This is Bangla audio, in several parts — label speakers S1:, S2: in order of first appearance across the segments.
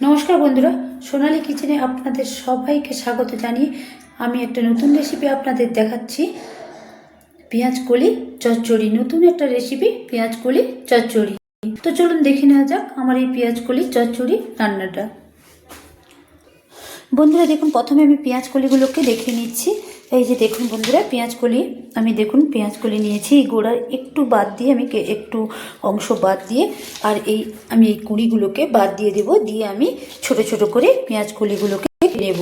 S1: নমস্কার বন্ধুরা, সোনালী কিচেনে আপনাদের সবাইকে স্বাগত জানিয়ে আমি একটা নতুন রেসিপি আপনাদের দেখাচ্ছি। পেঁয়াজ কলি চচ্চড়ি, নতুন একটা রেসিপি পেঁয়াজ কলি চচ্চড়ি। তো চলুন দেখে নেওয়া যাক আমার এই পেঁয়াজ কলি চচ্চড়ি রান্নাটা। বন্ধুরা দেখুন, প্রথমে আমি পেঁয়াজ কলিগুলোকে দেখে নিচ্ছি। এই যে দেখুন বন্ধুরা, পেঁয়াজ কলি পেঁয়াজ কলি নিয়েছি। এই গোড়ার একটু বাদ দিয়ে আমি একটু অংশ বাদ দিয়ে আর আমি এই কুঁড়িগুলোকে বাদ দিয়ে দেবো, দিয়ে আমি ছোট ছোট করে পেঁয়াজ কলিগুলোকে নেব।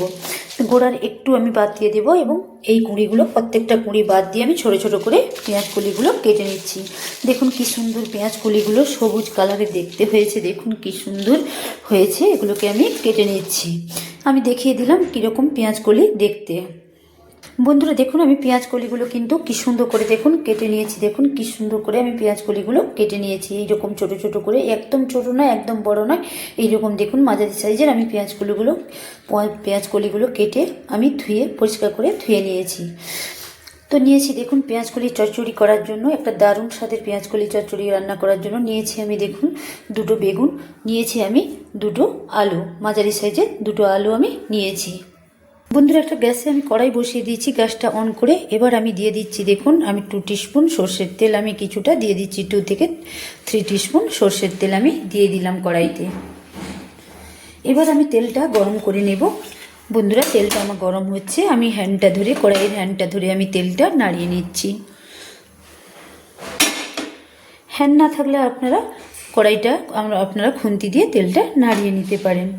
S1: গোড়ার একটু আমি বাদ দিয়ে দেবো এবং এই কুঁড়িগুলো, প্রত্যেকটা কুঁড়ি বাদ দিয়ে আমি ছোট ছোট করে পেঁয়াজ কলিগুলো কেটে নিচ্ছি। দেখুন কি সুন্দর পেঁয়াজ কলিগুলো সবুজ কালারে দেখতে হয়েছে, দেখুন কি সুন্দর হয়েছে। এগুলোকে আমি কেটে নিচ্ছি। আমি দেখিয়ে দিলাম কীরকম পেঁয়াজ কলি দেখতে। বন্ধুরা দেখুন, আমি পেঁয়াজ কলিগুলো কিন্তু কি সুন্দর করে দেখুন কেটে নিয়েছি। দেখুন কি সুন্দর করে আমি পেঁয়াজ কলিগুলো কেটে নিয়েছি। এইরকম ছোট ছোট করে, একদম ছোট নয় একদম বড় নয়, এইরকম দেখুন মাঝারি সাইজের আমি পেঁয়াজ কলিগুলো কেটে আমি পরিষ্কার করে ধুয়ে নিয়েছি। তো নিয়েছি দেখুন পেঁয়াজ কলি চচ্চড়ি করার জন্য, একটা দারুণ স্বাদের পেঁয়াজ কলি চচ্চড়ি রান্না করার জন্য নিয়েছি আমি দেখুন দুটো বেগুন, নিয়েছি আমি দুটো আলু, মাঝারি সাইজের দুটো আলু আমি নিয়েছি। বন্ধুরা একটা গ্যাসে আমি কড়াই বসিয়ে দিয়েছি, গ্যাসটা অন করে এবার আমি দিয়ে দিচ্ছি দেখুন আমি 2 টিস্পুন সর্ষের তেল আমি কিছুটা দিয়ে দিচ্ছি। 2 থেকে 3 টিস্পুন সর্ষের তেল আমি দিয়ে দিলাম কড়াইতে। এবার আমি তেলটা গরম করে নেব। বন্ধুরা তেলটা আমার গরম হচ্ছে, আমি কড়াইয়ের হ্যান্ডটা ধরে আমি তেলটা নাড়িয়ে নিচ্ছি। হ্যান্ড না থাকলে আপনারা খুন্তি দিয়ে তেলটা নাড়িয়ে নিতে পারেন।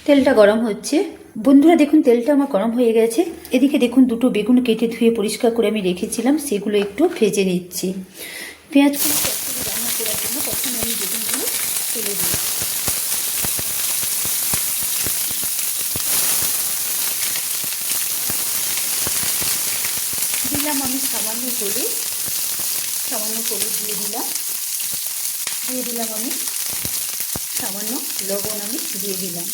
S1: তেলটা গরম হচ্ছে। বন্ধুরা দেখুন তেলটা আমার গরম হয়ে গেছে। এদিকে দেখুন দুটো বেগুন কেটে ধুয়ে পরিষ্কার করে আমি রেখেছিলাম, সেগুলো একটু ভেজে নিচ্ছি। পেঁয়াজ কুচি রান্না করার জন্য প্রথমে আমি বেগুনগুলো তুলে দিই। দিলাম আমি সামান্য হলুদ দিয়ে দিলাম আমি সামান্য লবণ আমি দিয়ে দিলাম।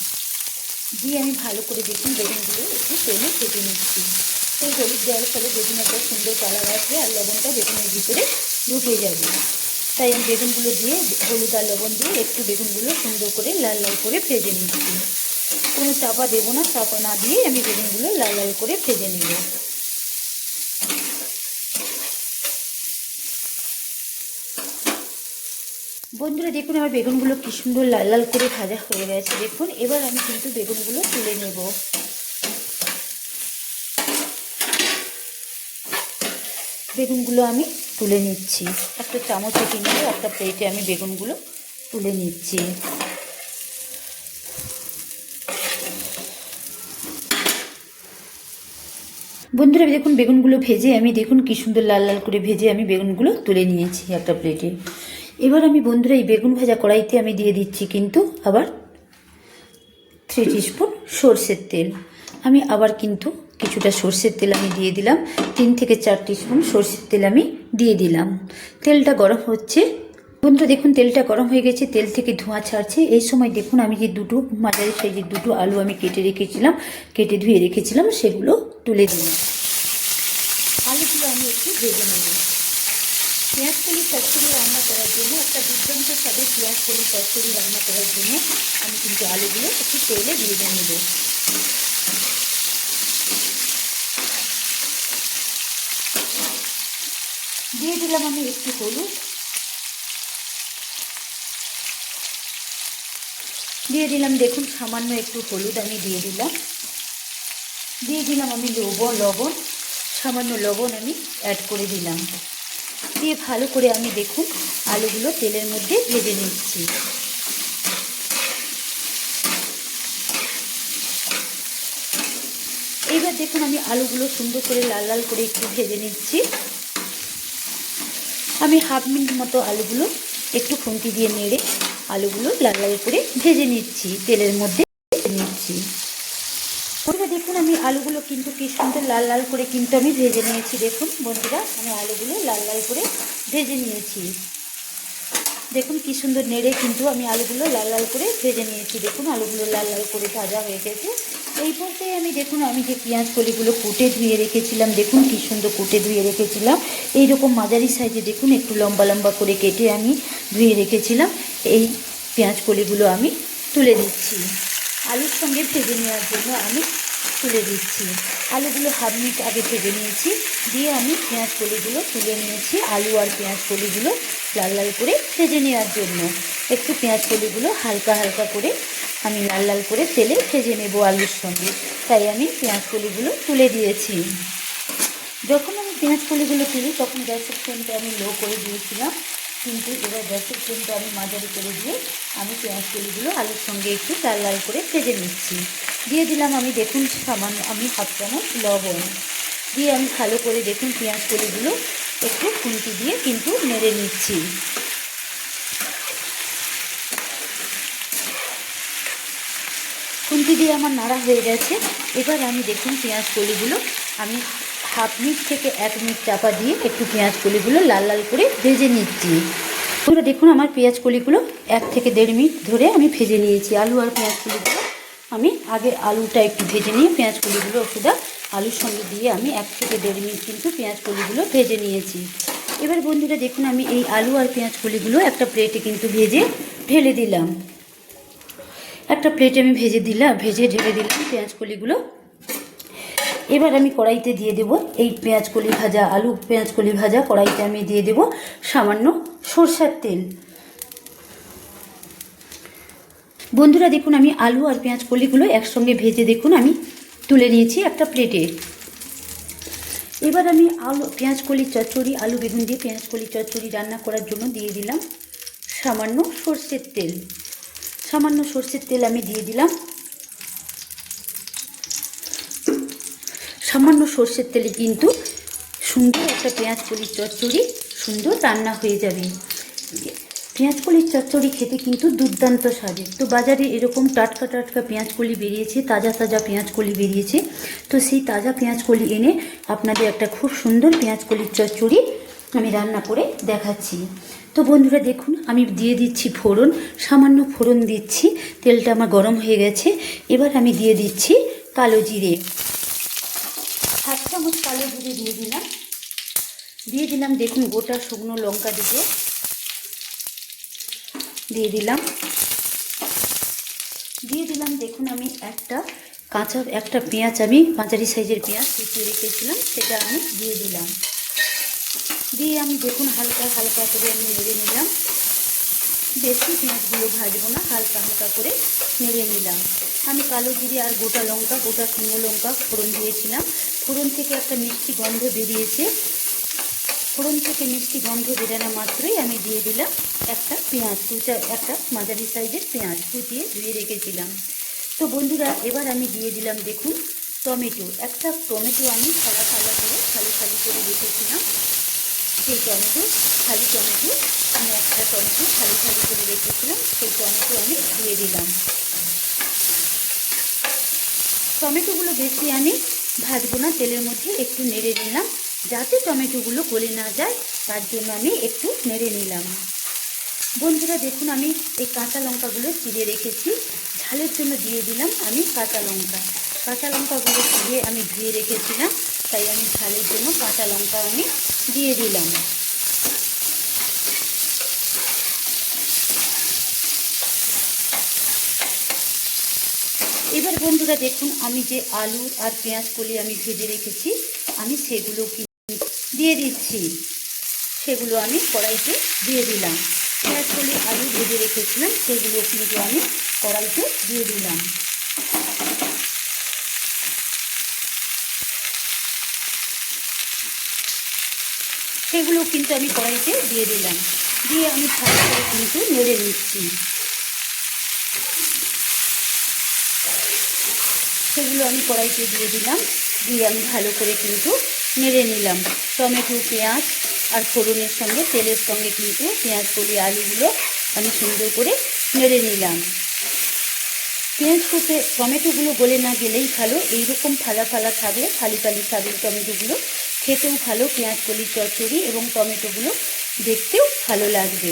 S1: দিয়ে আমি ভালো করে দেখুন বেগুনগুলো একটু তেলে ভেজে নিচ্ছি। এই হলুদ দেওয়ার ফলে বেগুন একটা সুন্দর কালার আসবে আর লবণটা বেগুনের ভিতরে ঢুকে যাবে। তাই আমি বেগুনগুলো দিয়ে হলুদ আর লবণ দিয়ে একটু বেগুনগুলো সুন্দর করে লাল লাল করে ভেজে নিচ্ছি। কোনো চাপা দেবো না, চাপা না দিয়ে আমি বেগুনগুলো লাল লাল করে ভেজে নেব। বন্ধুরা দেখুন আমার বেগুনগুলো কি সুন্দর লাল লাল করে ভাজা হয়ে গেছে। দেখুন এবার আমি কিন্তু বেগুনগুলো তুলে নেব। বেগুনগুলো আমি তুলে নিচ্ছি একটা চামচে, কিন্তু একটা প্লেটে আমি বেগুনগুলো তুলে নিচ্ছি। বন্ধুরা দেখুন বেগুনগুলো ভেজে আমি দেখুন কি সুন্দর লাল লাল করে ভেজে আমি বেগুনগুলো তুলে নিয়েছি একটা প্লেটে। এবার আমি বন্ধুরা এই বেগুন ভাজা কড়াইতে আমি দিয়ে দিচ্ছি কিন্তু আবার 3 টিস্পুন সর্ষের তেল। আমি আবার কিন্তু কিছুটা সর্ষের তেল আমি দিয়ে দিলাম। 3 থেকে 4 টিস্পুন সর্ষের তেল আমি দিয়ে দিলাম। তেলটা গরম হচ্ছে। বন্ধুরা দেখুন তেলটা গরম হয়ে গেছে, তেল থেকে ধোঁয়া ছাড়ছে। এই সময় দেখুন আমি যে দুটো মাঝারি সাইজের দুটো আলু আমি কেটে ধুয়ে রেখেছিলাম সেগুলো তুলে দিলাম। আলুগুলো আমি একটু ভেজে নেব। পেঁয়াজ কলি চচ্চড়ি রান্না করার জন্য, একটা দুর্দান্ত স্বাদের পেঁয়াজ কলি চচ্চড়ি রান্না করার জন্য আমি কিন্তু আলুগুলো একটু তেলে ভেজে নেব। দিয়ে দিলাম আমি একটু হলুদ, দিয়ে দিলাম দেখুন সামান্য একটু হলুদ আমি দিয়ে দিলাম আমি লবণ, সামান্য লবণ আমি অ্যাড করে দিলাম। দিয়ে ভালো করে আমি দেখুন আলুগুলো তেলের মধ্যে ভেজে নিচ্ছি। এইবার দেখুন আমি আলুগুলো সুন্দর করে লাল লাল করে একটু ভেজে নিচ্ছি। আমি হাফ মিনিট মতো আলুগুলো একটু খুন্তি দিয়ে নেড়ে আলুগুলো লাল লাল করে ভেজে নিচ্ছি, তেলের মধ্যে ভেজে নিচ্ছি। বন্ধুরা দেখুন আমি আলুগুলো কিন্তু কি সুন্দর লাল লাল করে কিন্তু আমি ভেজে নিয়েছি। দেখুন বন্ধুরা আমি আলুগুলো লাল লাল করে ভেজে নিয়েছি। দেখুন কি সুন্দর নেড়ে কিন্তু আমি আলুগুলো লাল লাল করে ভেজে নিয়েছি। দেখুন আলুগুলো লাল লাল করে ভাজা হয়ে গেছে। এই পর্যায়ে আমি দেখুন আমি যে পেঁয়াজ কলিগুলো কুটে ধুয়ে রেখেছিলাম, দেখুন কি সুন্দর কুটে ধুয়ে রেখেছিলাম। এইরকম মাঝারি সাইজে দেখুন একটু লম্বা লম্বা করে কেটে আমি ধুয়ে রেখেছিলাম। এই পেঁয়াজ কলিগুলো আমি তুলে দিচ্ছি। আলুর সঙ্গে ভেজে নেওয়ার জন্য আমি তুলে দিচ্ছি। আলুগুলো হাফ মিনিট আগে ভেজে নিয়েছি, দিয়ে আমি পেঁয়াজ কলিগুলো তুলে নিয়েছি। আলু আর পেঁয়াজ কলিগুলো লাল লাল করে ভেজে নেওয়ার জন্য একটু পেঁয়াজ কলিগুলো হালকা হালকা করে আমি লাল লাল করে তেলে ভেজে নেব আলুর সঙ্গে, তাই আমি পেঁয়াজ কলিগুলো তুলে দিয়েছি। যখন আমি পেঁয়াজ কলিগুলো তুলি তখন গ্যাসের ফ্লেমটা আমি লো করে দিয়েছিলাম, কিন্তু এবার গ্যাসের ফ্লেমটা আমি মাঝারি করে দিয়ে আমি পেঁয়াজ কলিগুলো আলুর সঙ্গে একটু লাল লাল করে ভেজে নিচ্ছি। দিয়ে দিলাম আমি দেখুন সামান্য আমি হাফ চামচ লবণ দিয়ে আমি ভালো করে দেখুন পেঁয়াজ কলিগুলো একটু খুন্তি দিয়ে কিন্তু নেড়ে নিচ্ছি। খুন্তি দিয়ে আমার নাড়া হয়ে গেছে। এবার আমি দেখুন পেঁয়াজ কলিগুলো আমি হাফ মিনিট থেকে 1 মিনিট চাপা দিয়ে একটু পেঁয়াজ কলিগুলো লাল লাল করে ভেজে নিচ্ছি। বন্ধুরা দেখুন আমার পেঁয়াজ কলিগুলো 1 থেকে 1.5 মিনিট ধরে আমি ভেজে নিয়েছি। আলু আর পেঁয়াজ কলিগুলো আমি আগে আলুটা একটু ভেজে নিয়ে পেঁয়াজ কলিগুলো ওষুধা আলুর সঙ্গে দিয়ে আমি 1 থেকে 1.5 মিনিট কিন্তু পেঁয়াজ কলিগুলো ভেজে নিয়েছি। এবার বন্ধুরা দেখুন আমি এই আলু আর পেঁয়াজ কলিগুলো একটা প্লেটে কিন্তু ভেজে ঢেলে দিলাম। একটা প্লেটে আমি ভেজে ঢেলে দিলাম পেঁয়াজ কলিগুলো। এবার আমি কড়াইতে দিয়ে দেব এই পেঁয়াজ কলি ভাজা আলু পেঁয়াজ কলি ভাজা কড়াইতে আমি দিয়ে দেব সামান্য সরষের তেল। বন্ধুরা দেখুন আমি আলু আর পেঁয়াজ কলিগুলো একসঙ্গে ভেজে দেখুন আমি তুলে নিয়েছি একটা প্লেটে। এবার আমি আলু পেঁয়াজ কলি চচ্চড়ি আলু বেগুন দিয়ে পেঁয়াজ কলি চচ্চড়ি রান্না করার জন্য দিয়ে দিলাম সামান্য সরষের তেল। সামান্য সরষের তেল আমি দিয়ে দিলাম। সামান্য সরষের তেলে কিন্তু সুন্দর একটা পেঁয়াজ কলির চচ্চড়ি সুন্দর রান্না হয়ে যাবে। পেঁয়াজ কলির চচ্চড়ি খেতে কিন্তু দুর্দান্ত স্বাদের। তো বাজারে এরকম টাটকা টাটকা পেঁয়াজ কলি বেরিয়েছে, তাজা তাজা পেঁয়াজ কলি বেরিয়েছে। তো সেই তাজা পেঁয়াজ কলি এনে আপনাদের একটা খুব সুন্দর পেঁয়াজ কলির চচ্চড়ি আমি রান্না করে দেখাচ্ছি। তো বন্ধুরা দেখুন আমি দিয়ে দিচ্ছি ফোড়ন, সামান্য ফোড়ন দিচ্ছি। তেলটা আমার গরম হয়ে গেছে। এবার আমি দিয়ে দিচ্ছি কালো জিরে, 1 চামচ কালো জিরে দিয়ে দিলাম দেখুন গোটা শুকনো লঙ্কা দিয়ে দিলাম দেখুন আমি একটা পেঁয়াজ আমি মাঝারি সাইজের পেঁয়াজ কুচিয়ে রেখেছিলাম সেটা আমি দিয়ে দিলাম। দিয়ে আমি দেখুন হালকা হালকা করে আমি নেড়ে নিলাম। বেশি পেঁয়াজগুলো ভাজবো না, হালকা হালকা করে নেড়ে নিলাম। আমি কালো জিরে আর গোটা শুকনো লঙ্কা ফোড়ন দিয়েছিলাম। ফোড়ন থেকে একটা মিষ্টি গন্ধ বেরিয়েছে। ফোড়ন থেকে মিষ্টি গন্ধ বেরানো মাত্রই আমি দিয়ে দিলাম একটা একটা মাঝারি সাইজের পেঁয়াজ কুচিয়ে ধুয়ে রেখেছিলাম। তো বন্ধুরা এবার আমি দিয়ে দিলাম দেখুন একটা টমেটো আমি ফালি ফালি করে রেখেছিলাম। সেই খালি টমেটো আমি একটা টমেটো ফালি ফালি করে রেখেছিলাম, সেই টমেটো আমি দিয়ে দিলাম। টমেটোগুলো বেশি আমি ভাজবো না, তেলের মধ্যে একটু নেড়ে নিলাম যাতে টমেটোগুলো গলে না যায়, তার জন্য আমি একটু নেড়ে নিলাম। বন্ধুরা দেখুন আমি এই কাঁচা লঙ্কাগুলো চিড়ে রেখেছি, ঝালের জন্য দিয়ে দিলাম আমি কাঁচা লঙ্কাগুলো চিড়ে আমি ধুয়ে রেখেছিলাম, তাই আমি ঝালের জন্য কাঁচা লঙ্কা আমি দিয়ে দিলাম। এবার বন্ধুরা দেখুন আমি যে আলু আর পেঁয়াজ কলি আমি ভেজে রেখেছি আমি সেগুলো দিয়ে দিচ্ছি। সেগুলো আমি কড়াইতে দিয়ে দিলাম। পেঁয়াজ কলি আলু ভেজে রেখেছিলাম সেগুলো কিন্তু আমি কড়াইতে দিয়ে দিলাম। সেগুলো কিন্তু আমি কড়াইতে দিয়ে দিলাম। দিয়ে আমি ভালো করে কিন্তু নেড়ে নিচ্ছি। সেগুলো আমি কড়াইতে দিয়ে দিলাম, দিয়ে আমি ভালো করে কিন্তু নেড়ে নিলাম। টমেটো পেঁয়াজ আর ফোড়নের সঙ্গে তেলের সঙ্গে কিন্তু পেঁয়াজ কলি আলুগুলো আমি সুন্দর করে নেড়ে নিলাম। টমেটোগুলো গলে না গেলেই ভালো, এইরকম ফালা ফালা থাকলে ফালি থাকলে টমেটোগুলো খেতেও ভালো, পেঁয়াজ কলির চচ্চড়ি এবং টমেটোগুলো দেখতেও ভালো লাগবে।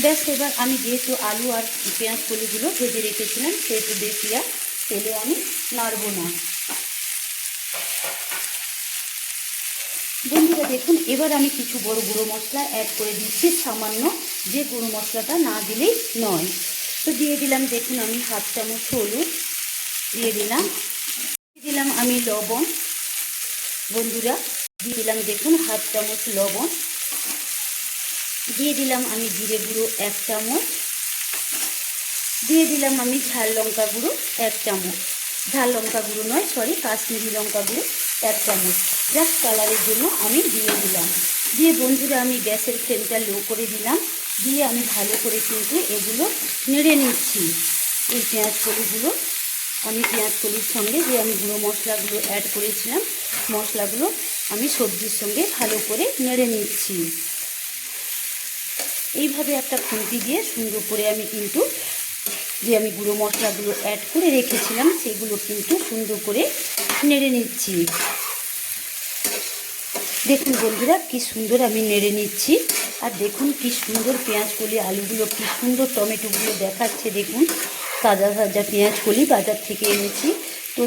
S1: ব্যাস এবার আমি যেহেতু আলু আর পেঁয়াজ কলিগুলো ভেজে রেখেছিলাম সেহেতু বেশি আর তেলে আমি নাড়ব না। বন্ধুরা দেখুন এবার আমি কিছু গুঁড়ো মশলা অ্যাড করে দিচ্ছি সামান্য, যে গুঁড়ো মশলাটা না দিলেই নয়। তো দিয়ে দিলাম দেখুন আমি হাফ চামচ হলুদ দিয়ে দিলাম, আমি লবণ বন্ধুরা, দিয়ে দিলাম দেখুন হাফ চামচ লবণ, দিয়ে দিলাম আমি জিরে গুঁড়ো 1 চামচ, দিয়ে দিলাম আমি ঝাল লঙ্কা গুঁড়ো 1 চামচ, ঝাল লঙ্কা গুঁড়ো নয় সরি কাশ্মীরি লঙ্কা গুঁড়ো 1 চামচ, জাস্ট কালারের জন্য আমি দিয়ে দিলাম। দিয়ে বন্ধুরা আমি গ্যাসের ফ্লেমটা লো করে দিলাম, দিয়ে আমি ভালো করে কিন্তু এগুলো নেড়ে নিচ্ছি। এই পেঁয়াজ কলিগুলো আমি পেঁয়াজ কলির সঙ্গে যে আমি গুঁড়ো মশলাগুলো অ্যাড করেছিলাম, মশলাগুলো আমি সবজির সঙ্গে ভালো করে নেড়ে নিচ্ছি। এইভাবে একটা খুন্তি দিয়ে সুন্দর করে আমি কিন্তু যে আমি গুঁড়ো মশলাগুলো অ্যাড করে রেখেছিলাম সেগুলো কিন্তু সুন্দর করে নেড়ে নিচ্ছি। দেখুন বন্ধুরা কি সুন্দর আমি নেড়ে নিচ্ছি, আর দেখুন কি সুন্দর পেঁয়াজ কলি আলুগুলো কি সুন্দর টমেটোগুলো দেখাচ্ছে। দেখুন তাজা তাজা পেঁয়াজ কলি বাজার থেকে এনেছি, তো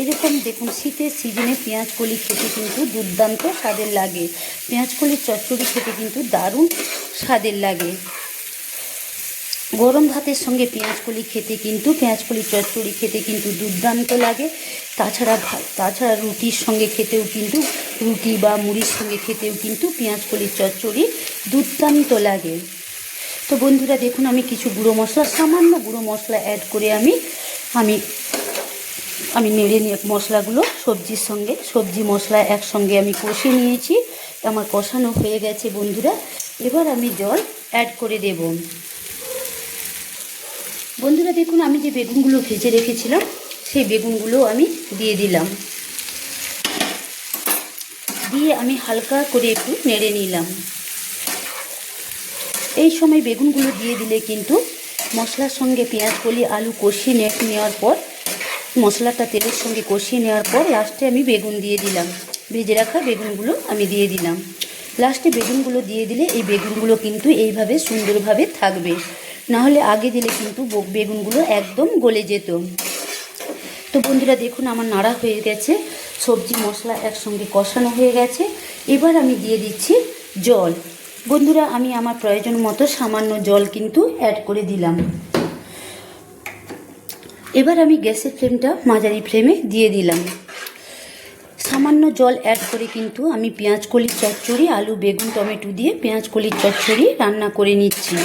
S1: এরকম দেখুন শীতের সিজনে পেঁয়াজ কলি খেতে কিন্তু দুর্দান্ত স্বাদের লাগে, পেঁয়াজ কলির চচ্চড়ি খেতে কিন্তু দারুণ স্বাদের লাগে। গরম ভাতের সঙ্গে পেঁয়াজ কলি খেতে কিন্তু পেঁয়াজ কলির চচ্চড়ি খেতে কিন্তু দুর্দান্ত লাগে। তাছাড়া রুটির সঙ্গে খেতেও কিন্তু রুটি বা মুড়ির সঙ্গে খেতেও কিন্তু পেঁয়াজ কলির চচ্চড়ি দুর্দান্ত লাগে। তো বন্ধুরা দেখুন আমি কিছু গুঁড়ো মশলা সামান্য গুঁড়ো মশলা অ্যাড করে আমি নেড়ে নিয়ে মশলাগুলো সবজির সঙ্গে সবজি মশলা একসঙ্গে আমি কষে নিয়েছি। আমার কষানো হয়ে গেছে বন্ধুরা, এবার আমি জল অ্যাড করে দেব। বন্ধুরা দেখুন আমি যে বেগুনগুলো ভেজে রেখেছিলাম সেই বেগুনগুলো আমি দিয়ে দিলাম, দিয়ে আমি হালকা করে একটু নেড়ে নিলাম। এই সময় বেগুনগুলো দিয়ে দিলে কিন্তু মশলার সঙ্গে পেঁয়াজ কলি আলু কষিয়ে নেওয়ার পর মশলাটা তেলের সঙ্গে কষিয়ে নেওয়ার পর লাস্টে আমি বেগুন দিয়ে দিলাম, ভেজে রাখা বেগুনগুলো আমি দিয়ে দিলাম। লাস্টে বেগুনগুলো দিয়ে দিলে এই বেগুনগুলো কিন্তু এইভাবে সুন্দরভাবে থাকবে, নাহলে আগে দিলে কিন্তু বেগুনগুলো একদম গলে যেত। তো বন্ধুরা দেখুন আমার নাড়া হয়ে গেছে, সবজি মশলা একসঙ্গে কষানো হয়ে গেছে। এবার আমি দিয়ে দিচ্ছি জল। বন্ধুরা আমি আমার প্রয়োজন মতো সামান্য জল কিন্তু অ্যাড করে দিলাম। এবার আমি গ্যাসের ফ্লেমটা মাঝারি ফ্লেমে দিয়ে দিলাম। সামান্য জল অ্যাড করে কিন্তু আমি পেঁয়াজ কলির চচ্চড়ি আলু বেগুন টমেটো দিয়ে পেঁয়াজ কলির চচ্চড়ি রান্না করে নিচ্ছি।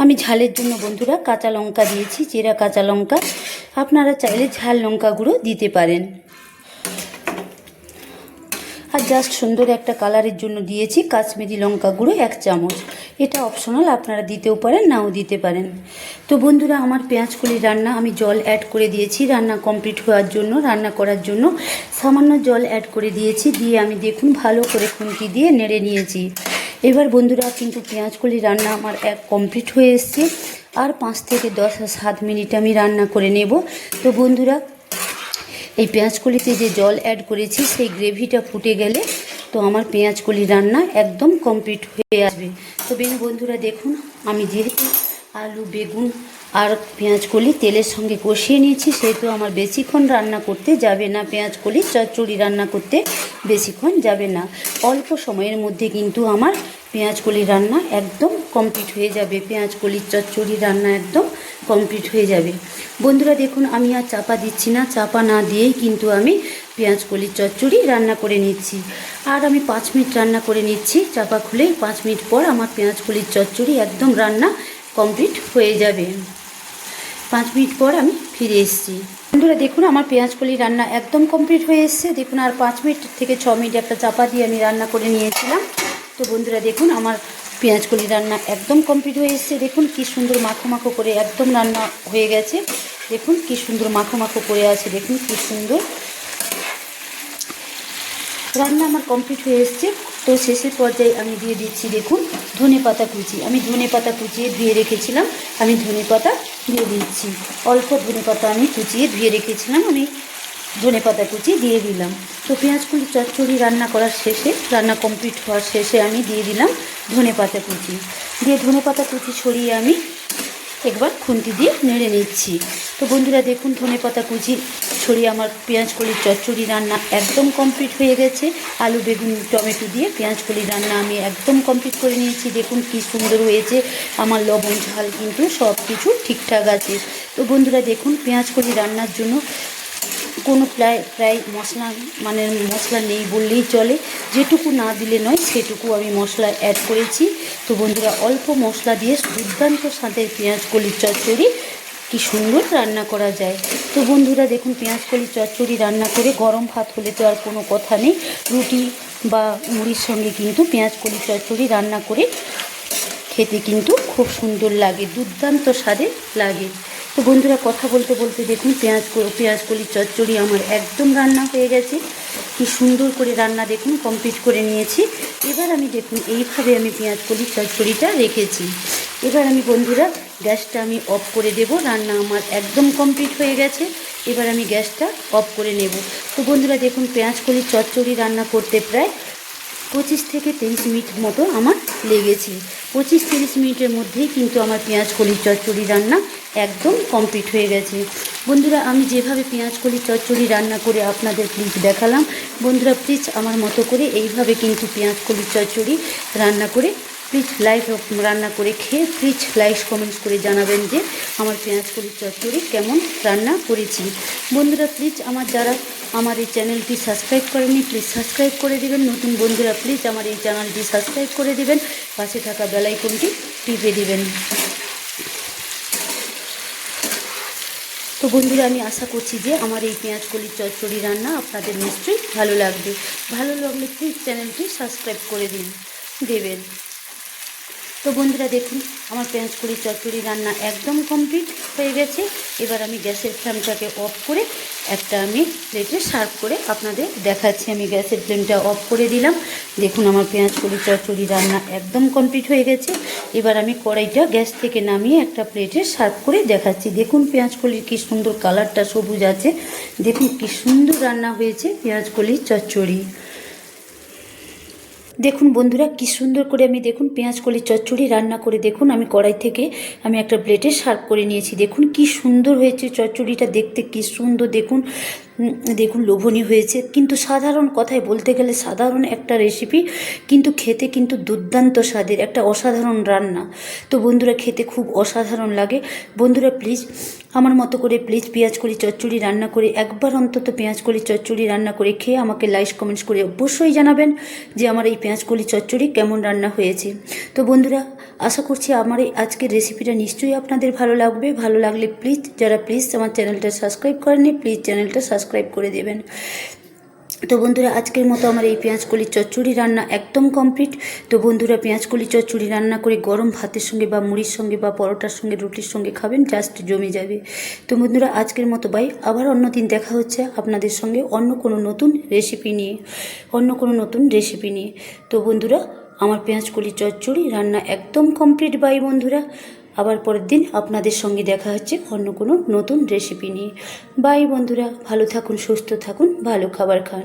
S1: আমি ঝালের জন্য বন্ধুরা কাঁচা লঙ্কা দিয়েছি, চেরা কাঁচা লঙ্কা, আপনারা চাইলে ঝাল লঙ্কা গুঁড়ো দিতে পারেন। আর জাস্ট সুন্দর একটা কালারের জন্য দিয়েছি কাশ্মীরি লঙ্কা গুঁড়ো 1 চামচ, এটা অপশনাল, আপনারা দিতেও পারেন নাও দিতে পারেন। তো বন্ধুরা আমার পেঁয়াজ কলি রান্না আমি জল অ্যাড করে দিয়েছি রান্না কমপ্লিট হওয়ার জন্য, রান্না করার জন্য সামান্য জল অ্যাড করে দিয়েছি, দিয়ে আমি দেখুন ভালো করে খুন্তি দিয়ে নেড়ে নিয়েছি। এবার বন্ধুরা কিন্তু পেঁয়াজ কলি রান্না আমার কমপ্লিট হয়ে এসছে, আর 5 থেকে 7 মিনিট আমি রান্না করে নেব। তো বন্ধুরা এই পেঁয়াজ কলিতে যে জল অ্যাড করেছি সেই গ্রেভিটা ফুটে গেলে তো আমার পেঁয়াজ কলি রান্না একদম কমপ্লিট হয়ে আসবে। তো বন্ধুরা দেখুন আমি যেহেতু আলু বেগুন আর পেঁয়াজ কলি তেলের সঙ্গে কষিয়ে নিয়েছি, সেহেতু আমার বেশিক্ষণ রান্না করতে যাবে না, পেঁয়াজ কলি চচ্চড়ি রান্না করতে বেশিক্ষণ যাবে না, অল্প সময়ের মধ্যে কিন্তু আমার পেঁয়াজ কলি রান্না একদম কমপ্লিট হয়ে যাবে, পেঁয়াজ কলির চচ্চড়ি রান্না একদম কমপ্লিট হয়ে যাবে। বন্ধুরা দেখুন আমি আর চাপা দিচ্ছি না, চাপা না দিয়েই কিন্তু আমি পেঁয়াজ কলির চচ্চড়ি রান্না করে নিচ্ছি। আর আমি 5 মিনিট রান্না করে নিচ্ছি, চাপা খুলে 5 মিনিট পর আমার পেঁয়াজ কলির চচ্চড়ি একদম রান্না কমপ্লিট হয়ে যাবে। 5 মিনিট পর আমি ফিরে এসেছি। বন্ধুরা দেখুন আমার পেঁয়াজ কলি রান্না একদম কমপ্লিট হয়ে এসছে। দেখুন আর 5 মিনিট থেকে 6 মিনিট একটা চাপা দিয়ে আমি রান্না করে নিয়েছিলাম। তো বন্ধুরা দেখুন আমার পেঁয়াজ কলি রান্না একদম কমপ্লিট হয়ে এসছে। দেখুন কি সুন্দর মাখো মাখো করে একদম রান্না হয়ে গেছে। দেখুন কি সুন্দর মাখো মাখো করে আছে, দেখুন কি সুন্দর রান্না আমার কমপ্লিট হয়ে এসছে। তো শেষের পর্যায়ে আমি দিয়ে দিচ্ছি দেখুন ধনেপাতা কুচি, আমি ধনেপাতা কুচিয়ে ধুয়ে রেখেছিলাম, আমি ধনেপাতা দিয়ে দিচ্ছি। অল্প ধনেপাতা আমি কুচিয়ে ধুয়ে রেখেছিলাম, আমি ধনেপাতা কুচি দিয়ে দিলাম। তো পেঁয়াজ কলি চচ্চড়ি রান্না করার শেষে, রান্না কমপ্লিট হওয়ার শেষে আমি দিয়ে দিলাম ধনেপাতা কুচি, দিয়ে ধনেপাতা কুচি ছড়িয়ে আমি একবার খুন্তি দিয়ে নেড়ে নিচ্ছি। তো বন্ধুরা দেখুন ধনেপাতা কুচি ছড়িয়ে আমার পেঁয়াজ কলির চচ্চড়ি রান্না একদম কমপ্লিট হয়ে গেছে। আলু বেগুন টমেটো দিয়ে পেঁয়াজ কলির রান্না আমি একদম কমপ্লিট করে নিয়েছি। দেখুন কি সুন্দর হয়েছে, আমার লবণ ঝাল কিন্তু সব কিছু ঠিকঠাক আছে। তো বন্ধুরা দেখুন পেঁয়াজ কলি রান্নার জন্য কোনো প্রায় মশলা নেই বললেই চলে, যেটুকু না দিলে নয় সেটুকু আমি মশলা অ্যাড করেছি। তো বন্ধুরা অল্প মশলা দিয়ে দুর্দান্ত স্বাদের পেঁয়াজ কলির চচ্চড়ি কি সুন্দর রান্না করা যায়। তো বন্ধুরা দেখুন পেঁয়াজ কলির চচ্চড়ি রান্না করে গরম ভাত হলে তো আর কোনো কথা নেই, রুটি বা মুড়ির সঙ্গে কিন্তু পেঁয়াজ কলির চচ্চড়ি রান্না করে খেতে কিন্তু খুব সুন্দর লাগে, দুর্দান্ত স্বাদে লাগে। তো বন্ধুরা কথা বলতে বলতে দেখুন পেঁয়াজ কলির চচ্চড়ি আমার একদম রান্না হয়ে গেছে। কি সুন্দর করে রান্না দেখুন কমপ্লিট করে নিয়েছি। এবার আমি দেখুন এইভাবে আমি পেঁয়াজ কলির চচ্চড়িটা রেখেছি। এবার আমি বন্ধুরা গ্যাসটা আমি অফ করে দেব। রান্না আমার একদম কমপ্লিট হয়ে গেছে। এবার আমি গ্যাসটা অফ করে নেব। তো বন্ধুরা দেখুন পেঁয়াজ কলির চচ্চড়ি রান্না করতে প্রায় 25 থেকে 30 মিনিট মতো আমার লেগেছে। 25-30 মিনিটের মধ্যেই কিন্তু আমার পেঁয়াজ কলির চচ্চড়ি রান্না একদম কমপ্লিট হয়ে গেছে। বন্ধুরা আমি যেভাবে পেঁয়াজ কলির চচ্চড়ি রান্না করে আপনাদের প্লিজ দেখালাম, বন্ধুরা প্লিজ আমার মতো করে এইভাবে কিন্তু পেঁয়াজ কলির চচ্চড়ি রান্না করে প্লিজ রান্না করে খেয়ে প্লিজ লাইক কমেন্টস করে জানাবেন যে আমার পেঁয়াজ কলির চচ্চড়ি কেমন রান্না করেছি। বন্ধুরা প্লিজ যারা আমার এই চ্যানেলটি সাবস্ক্রাইব করেননি প্লিজ সাবস্ক্রাইব করে দেবেন। নতুন বন্ধুরা প্লিজ আমার এই চ্যানেলটি সাবস্ক্রাইব করে দেবেন, পাশে থাকা বেল আইকনটি টিপে দেবেন। তো বন্ধুরা আমি আশা করছি যে আমার এই পেঁয়াজ কলির চচ্চড়ি রান্না আপনাদের নিশ্চয়ই ভালো লাগবে। ভালো লাগলে প্লিজ চ্যানেলটি সাবস্ক্রাইব করে দেবেন। তো বন্ধুরা দেখুন আমার পেঁয়াজ কলির চচ্চড়ি রান্না একদম কমপ্লিট হয়ে গেছে। এবার আমি গ্যাসের ফ্লেমটাকে অফ করে একটা আমি প্লেটে সার্ভ করে আপনাদের দেখাচ্ছি। আমি গ্যাসের ফ্লেমটা অফ করে দিলাম। দেখুন আমার পেঁয়াজ কলির চচ্চড়ি রান্না একদম কমপ্লিট হয়ে গেছে। এবার আমি কড়াইটা গ্যাস থেকে নামিয়ে একটা প্লেটে সার্ভ করে দেখাচ্ছি। দেখুন পেঁয়াজ কলির কী সুন্দর কালারটা সবুজ আছে, দেখুন কী সুন্দর রান্না হয়েছে পেঁয়াজ কলির চচ্চড়ি। দেখুন বন্ধুরা কি সুন্দর করে আমি দেখুন পেঁয়াজ কলির চচ্চড়ি রান্না করে দেখুন আমি কড়াই থেকে আমি একটা প্লেটে সার্ভ করে নিয়েছি। দেখুন কি সুন্দর হয়েছে চচ্চড়িটা, দেখতে কি সুন্দর দেখুন দেখুন লোভনীয় হয়েছে। কিন্তু সাধারণ কথায় বলতে গেলে সাধারণ একটা রেসিপি, কিন্তু খেতে কিন্তু দুর্দান্ত স্বাদের একটা অসাধারণ রান্না। তো বন্ধুরা খেতে খুব অসাধারণ লাগে। বন্ধুরা প্লিজ আমার মতো করে প্লিজ পেঁয়াজ কলির চচ্চড়ি রান্না করে একবার অন্তত পেঁয়াজ কলির চচ্চড়ি রান্না করে খেয়ে আমাকে লাইক কমেন্টস করে অবশ্যই জানাবেন যে আমার এই পেঁয়াজ কলির চচ্চড়ি কেমন রান্না হয়েছে। তো বন্ধুরা আশা করছি আমার এই আজকের রেসিপিটা নিশ্চয়ই আপনাদের ভালো লাগবে। ভালো লাগলে প্লিজ আমার চ্যানেলটা সাবস্ক্রাইব করেননি প্লিজ চ্যানেলটা সাবস্ক্রাইব করে দেবেন। তো বন্ধুরা আজকের মতো আমার এই পেঁয়াজ কলির চচ্চড়ি রান্না একদম কমপ্লিট। তো বন্ধুরা পেঁয়াজ কলির চচ্চড়ি রান্না করে গরম ভাতের সঙ্গে বা মুড়ির সঙ্গে বা পরোটার সঙ্গে রুটির সঙ্গে খাবেন, জাস্ট জমে যাবে। তো বন্ধুরা আজকের মতো বাই, আবার অন্য দিন দেখা হচ্ছে আপনাদের সঙ্গে অন্য কোনো নতুন রেসিপি নিয়ে। তো বন্ধুরা আমার পেঁয়াজ কলির চচ্চড়ি রান্না একদম কমপ্লিট বাই বন্ধুরা। আবার পরের দিন আপনাদের সঙ্গে দেখা হচ্ছে অন্য কোনো নতুন রেসিপি নিয়ে। বাই বন্ধুরা, ভালো থাকুন, সুস্থ থাকুন, ভালো খাবার খান।